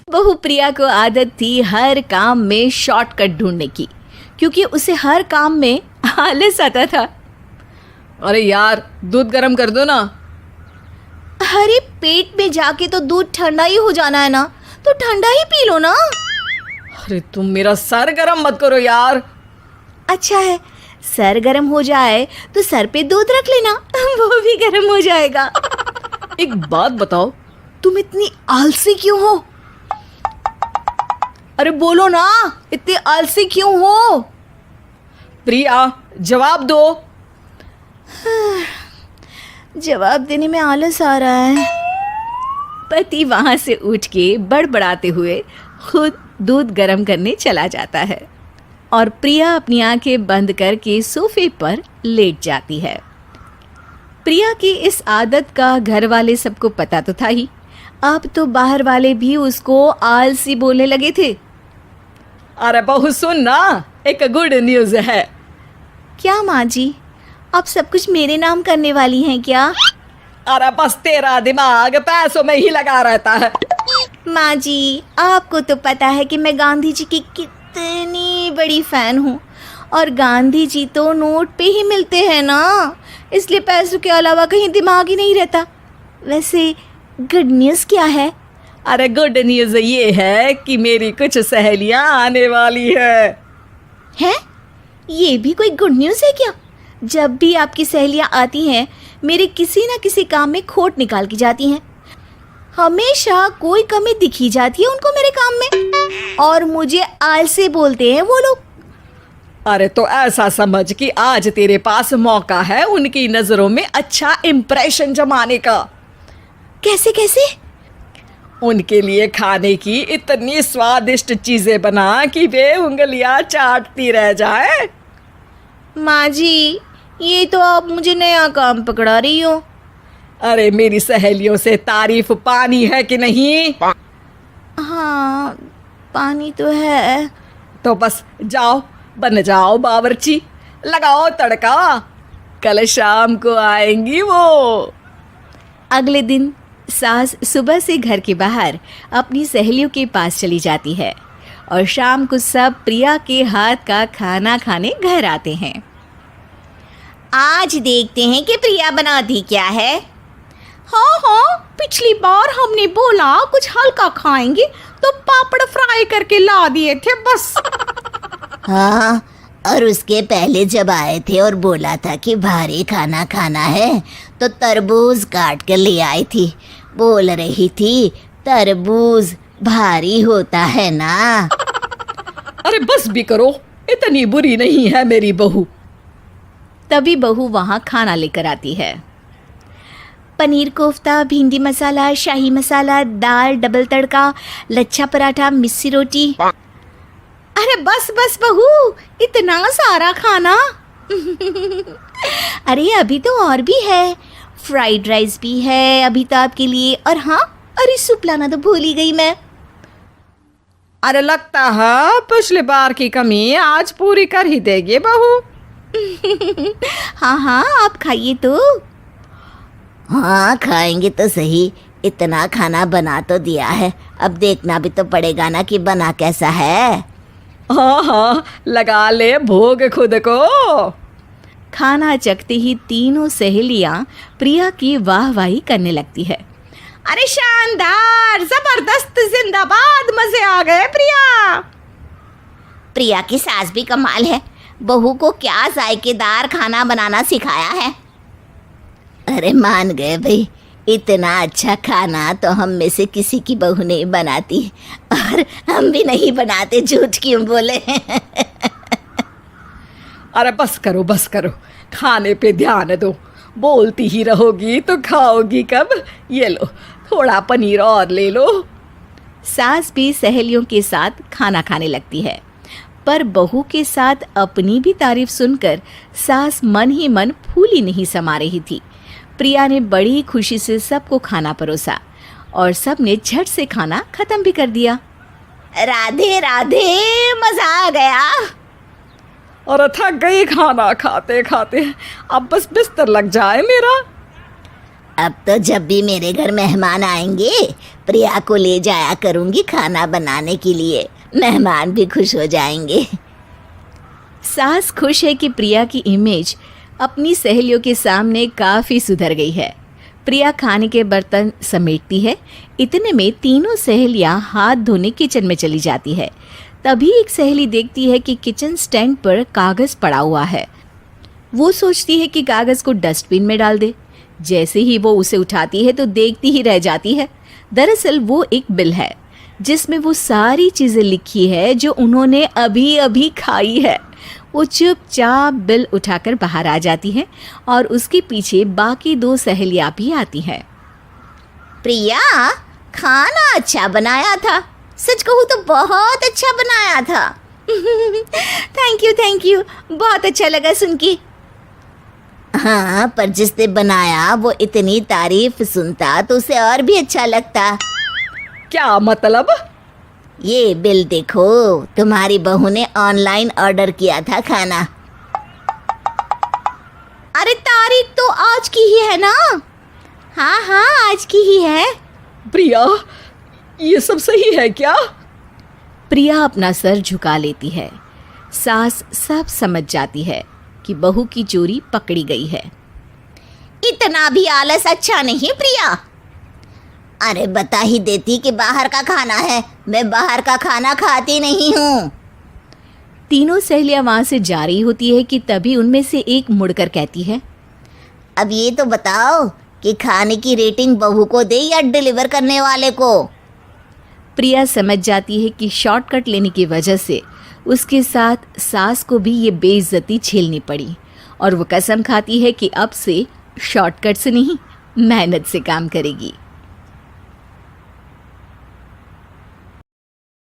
बहू प्रिया को आदत थी हर काम में शॉर्टकट ढूंढने की, क्योंकि उसे हर काम में आलस आता था। अरे यार, दूध गर्म कर दो ना। अरे पेट में जाके तो दूध ठंडा ही हो जाना है ना, तो ठंडा ही पी लो ना। अरे तुम मेरा सर गर्म मत करो यार। अच्छा है, सर गर्म हो जाए तो सर पे दूध रख लेना, वो भी गर्म हो जाएगा। एक बात बताओ, तुम इतनी आलसी क्यों हो? अरे बोलो ना, इतनी आलसी क्यों हो? प्रिया, जवाब दो। जवाब देने में आलस आ रहा है। पति वहां से उठ के बड़बड़ाते हुए खुद दूध गर्म करने चला जाता है और प्रिया अपनी आंखें बंद करके सोफे पर लेट जाती है। प्रिया की इस आदत का घर वाले सबको पता तो था ही, अब तो बाहर वाले भी उसको आलसी बोलने लगे थे। अरे बहू सुन ना, एक गुड न्यूज़ है। क्या माँ जी, आप सब कुछ मेरे नाम करने वाली हैं क्या? अरे बस तेरा दिमाग पैसों में ही लगा रहता है। माँ जी, आपको तो पता है कि मैं गांधी जी की कितनी बड़ी फैन हूँ, और गांधी जी तो नोट पे ही मिलते हैं ना, इसलिए पैसों के अलावा कहीं दिमाग ही नहीं रहता। वैसे गुड न्यूज़ क्या है? अरे गुड न्यूज़ ये है कि मेरी कुछ सहेलियां आने वाली है। हैं? ये भी कोई गुड न्यूज़ है क्या? जब भी आपकी सहेलियां आती हैं, मेरे किसी न किसी काम में खोट निकाल की जाती हैं। हमेशा कोई कमी दिखी जाती है उनको मेरे काम में, और मुझे आलसी बोलते हैं वो लोग। अरे तो ऐसा समझ कि आज तेरे पास मौका है उनकी नजरों में अच्छा इम्प्रेशन जमाने का। कैसे कैसे? उनके लिए खाने की इतनी स्वादिष्ट चीजें बना कि वे उंगलियां चाटती रह जाए। माँ जी, ये तो आप मुझे नया काम पकड़ा रही हो। अरे मेरी सहेलियों से तारीफ पानी है कि नहीं? हाँ, पानी तो है। तो बस जाओ, बन जाओ बावर्ची, लगाओ तड़का, कल शाम को आएंगी वो। अगले दिन सास सुबह से घर के बाहर अपनी सहेलियों के पास चली जाती है, और शाम को सब प्रिया के हाथ का खाना खाने घर आते हैं। आज देखते हैं कि प्रिया बनाती क्या है। हाँ हाँ, पिछली बार हमने बोला कुछ हल्का खाएंगे तो पापड़ फ्राई करके ला दिए थे बस। हाँ, और उसके पहले जब आए थे और बोला था कि भारी खाना खाना है तो तरबूज काट कर ले आई थी। बोल रही थी तरबूज भारी होता है ना। अरे बस भी करो, इतनी बुरी नहीं है मेरी बहू। तभी बहू वहाँ खाना लेकर आती है। पनीर कोफ्ता, भिंडी मसाला, शाही मसाला, दाल, डबल तड़का, लच्छा पराठा, मिस्सी रोटी। अरे बस बस बहू, इतना सारा खाना। अरे अभी तो और भी है, फ्राइड राइस भी है अभी तो आपके लिए, और हाँ, अरे सूप लाना तो भूल ही गई मैं। अरे लगता है पिछली बार की कमी आज पूरी कर ही देगी बहू। हाँ हाँ, आप खाइए तो। हाँ, खाएंगे तो सही, इतना खाना बना तो दिया है, अब देखना भी तो पड़ेगा ना कि बना कैसा है। हाँ हाँ, लगा ले भोग खुद को। खाना चखते ही तीनों सहेलियां प्रिया की वाहवाही करने लगती है। अरे शानदार, जबरदस्त, जिंदाबाद, मजे आ गए प्रिया। प्रिया की सास भी कमाल है, बहू को क्या जायकेदार खाना बनाना सिखाया है। अरे मान गए भाई, इतना अच्छा खाना तो हम में से किसी की बहू नहीं बनाती, और हम भी नहीं बनाते, झूठ क्यों बोले। अरे बस करो बस करो, खाने पे ध्यान दो, बोलती ही रहोगी तो खाओगी कब। ये लो, थोड़ा पनीर और ले लो। सास भी सहेलियों के साथ खाना खाने लगती है, पर बहू के साथ अपनी भी तारीफ सुनकर सास मन ही मन फूली नहीं समा रही थी। प्रिया ने बड़ी खुशी से सबको खाना परोसा, और सब ने झट से खाना खत्म भी कर दिया। राधे राधे, मजा आ गया। और थक गई खाना खाते खाते, अब बस बिस्तर लग जाए मेरा। अब तो जब भी मेरे घर मेहमान आएंगे प्रिया को ले जाया करूँगी खाना बनाने के लिए, मेहमान भी खुश हो जाएंगे। सास खुश है कि प्रिया की इमेज अपनी सहेलियों के सामने काफ़ी सुधर गई है। प्रिया खाने के बर्तन समेटती है। इतने में तीनों सहेलियां हाथ धोने किचन में चली जाती है। तभी एक सहेली देखती है कि किचन स्टैंड पर कागज़ पड़ा हुआ है। वो सोचती है कि कागज़ को डस्टबिन में डाल दे। जैसे ही वो उसे उठाती है तो देखती ही रह जाती है। दरअसल वो एक बिल है जिसमें वो सारी चीज़ें लिखी है जो उन्होंने अभी अभी खाई है। वो चुपचाप बिल उठाकर बाहर आ जाती है और उसके पीछे बाकी दो सहेलियां भी आती हैं। प्रिया, खाना अच्छा बनाया था, सच कहूँ तो बहुत अच्छा बनाया था। थैंक यू, बहुत अच्छा लगा सुन के। हाँ, पर जिसने बनाया वो इतनी तारीफ सुनता तो उसे और भी अच्छा लगता। क्या मतलब? ये बिल देखो, तुम्हारी बहू ने ऑनलाइन ऑर्डर किया था खाना। अरे तारीख तो आज की ही है ना? हाँ, आज की ही है। प्रिया, ये सब सही है क्या? प्रिया अपना सर झुका लेती है। सास सब समझ जाती है कि बहू की चोरी पकड़ी गई है। इतना भी आलस अच्छा नहीं प्रिया। अरे बता ही देती कि बाहर का खाना है, मैं बाहर का खाना खाती नहीं हूँ। तीनों सहेलियां वहां से जा रही होती है कि तभी उनमें से एक मुड़कर कहती है, अब ये तो बताओ कि खाने की रेटिंग बहू को दे या डिलीवर करने वाले को। प्रिया समझ जाती है कि शॉर्टकट लेने की वजह से उसके साथ सास को भी ये बेइज्जती झेलनी पड़ी और वो कसम खाती है कि अब से शॉर्टकट से नहीं, मेहनत से काम करेगी।